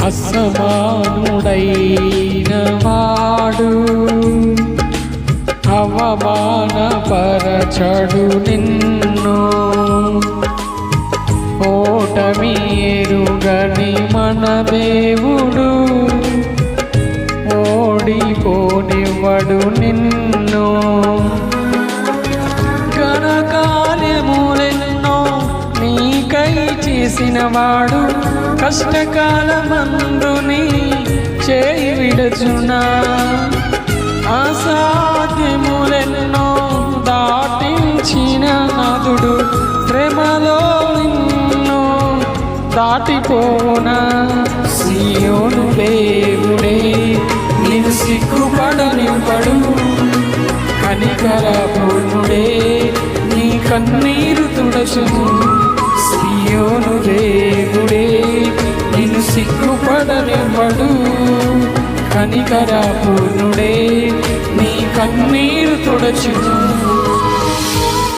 అసమానుడైన వాడు అవమానపరచడు నిన్ను. ఓటమి ఎరుగని మన దేవుడు ఓడిపోనివ్వడు నిన్ను. ఘనకార్యములెన్నో నీకై చేసినవాడు కష్టకాలమందు నీ చేయి విడచునా. అసాధ్యములెన్నో దాటించిన నాథుడు శ్రమలో నిన్ను దాటిపోనా. సియోను దేవుడే నిన్ను సిగ్గుపడనివ్వడు, కనికరపూర్ణుడే నీ కన్నీరు తుడచును. సియోను దేవుడే నిన్ను సిగ్గుపడనివ్వడు, కనికరపూర్ణుడే నీ కన్నీరు తుడచును.